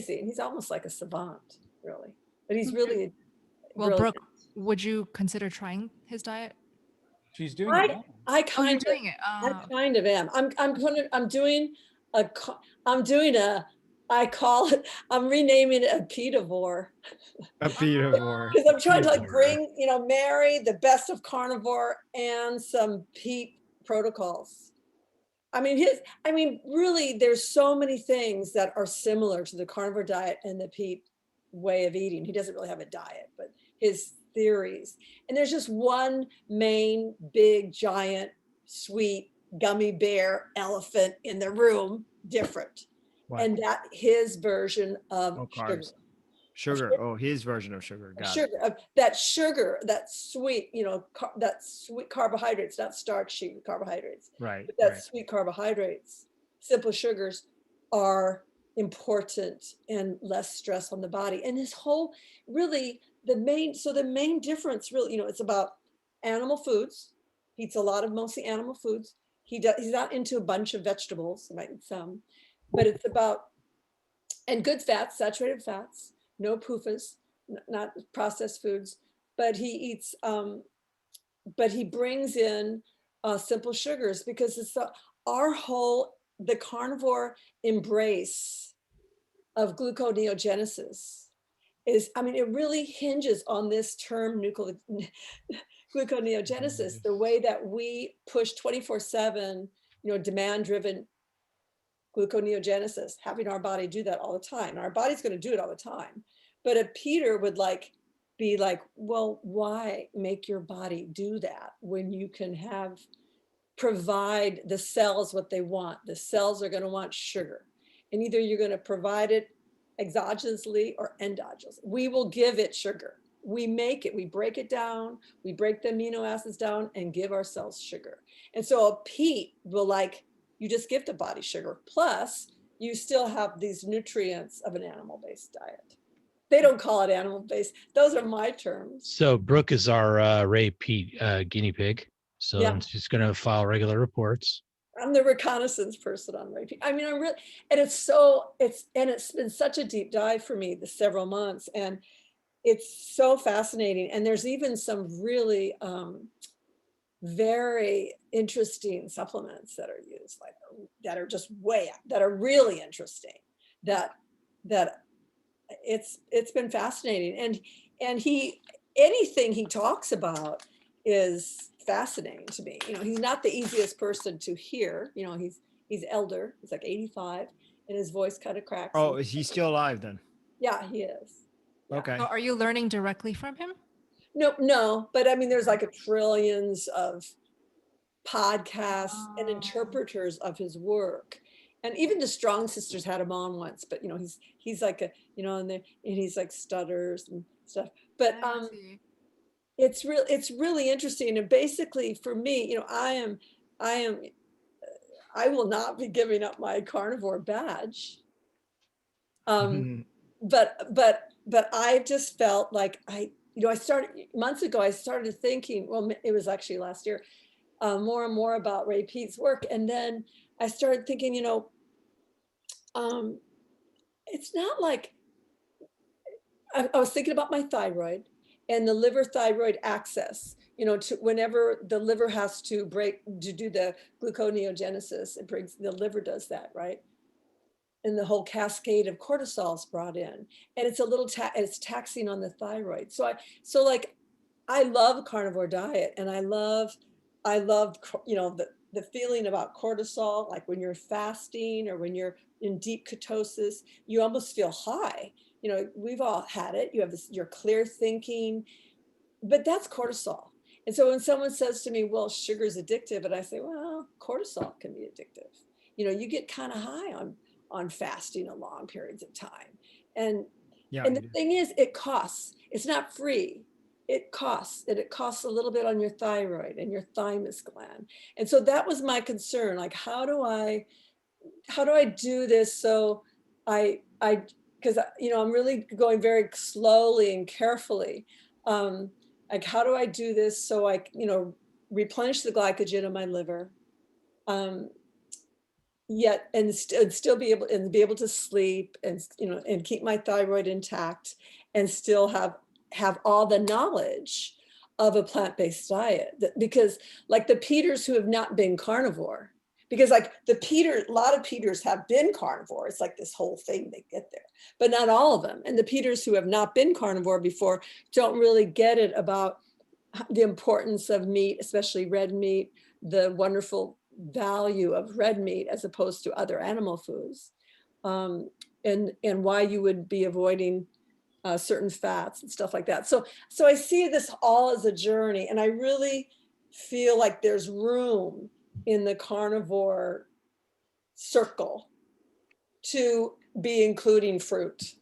He's almost like a savant, really. But he's really Well, brilliant. Brooke, would you consider trying his diet? She's doing it now. I Oh, you're kind of, doing it. I kind of am. I'm doing a, I call it, I'm renaming it a pedivore. A pedivore. Because I'm trying to like Pedivore. bring, marry the best of carnivore and some peat protocols. I mean, really, there's so many things that are similar to the carnivore diet and the peat way of eating. He doesn't really have a diet, but his theories. And there's just one main, big, giant, sweet gummy bear elephant in the room, different. What? And that his version of Oh, sugar. carbs. Sugar. Oh, his version of sugar. Got it. Sugar, that sweet, that sweet carbohydrates, not starchy carbohydrates. Right. But that Right. sweet carbohydrates, simple sugars are important and less stress on the body. And this whole really the main difference really, it's about animal foods. He eats a lot of mostly animal foods. He's not into a bunch of vegetables, he might eat some, but it's about and good fats, saturated fats, no PUFAs, not processed foods, but he eats, but he brings in simple sugars because it's the carnivore embrace of gluconeogenesis is, I mean, it really hinges on this term gluconeogenesis, the way that we push 24/7, demand-driven gluconeogenesis, having our body do that all the time. And our body's going to do it all the time. But a Peter would be like, well, why make your body do that when you can provide the cells what they want? The cells are going to want sugar. And either you're going to provide it exogenously or endogenously. We will give it sugar. We make it, we break it down, we break the amino acids down and give our cells sugar. And so a peat will you just give the body sugar. Plus, you still have these nutrients of an animal-based diet. They don't call it animal-based. Those are my terms. So Brooke is our Ray Pete guinea pig. So Yeah. she's going to file regular reports. I'm the reconnaissance person on Ray Pete. I mean, I'm really, and it's been such a deep dive for me the several months, and it's so fascinating. And there's even some really very interesting supplements that are used, that are just that are really interesting, that it's been fascinating. And anything he talks about is fascinating to me. He's not the easiest person to hear. He's elder, he's like 85, and his voice kind of cracks. Oh, is he still alive then? Yeah, he is. Yeah. Okay. So are you learning directly from him? No, but I mean, there's a trillions of podcasts and interpreters of his work. And even the Strong Sisters had him on once, but he's like and he's like stutters and stuff. But it's really interesting. And basically for me, I will not be giving up my carnivore badge. But I just felt like I started months ago, I started thinking, well, it was actually last year, more and more about Ray Pete's work. And then I started thinking, it's not like, I was thinking about my thyroid and the liver thyroid axis, to whenever the liver has to do the gluconeogenesis, the liver does that, right? And the whole cascade of cortisol is brought in, and it's it's taxing on the thyroid. So I love carnivore diet, and I love the feeling about cortisol, like when you're fasting or when you're in deep ketosis, you almost feel high. We've all had it. You have you're clear thinking, but that's cortisol. And so when someone says to me, well, sugar is addictive, and I say, well, cortisol can be addictive. You get kind of high on fasting a long periods of time. And the thing is, it costs. It's not free. It costs, and it costs a little bit on your thyroid and your thymus gland. And so that was my concern. Like, how do I do this? So because I'm really going very slowly and carefully. Like, how do I do this so I replenish the glycogen in my liver? yet and still be able to sleep and and keep my thyroid intact and still have all the knowledge of a plant-based diet. Because like the Peters who have not been carnivore, because like a lot of Peters have been carnivore. It's like this whole thing, they get there, but not all of them. And the Peters who have not been carnivore before don't really get it about the importance of meat, especially red meat, the wonderful value of red meat as opposed to other animal foods, and why you would be avoiding certain fats and stuff like that. So I see this all as a journey, and I really feel like there's room in the carnivore circle to be including fruit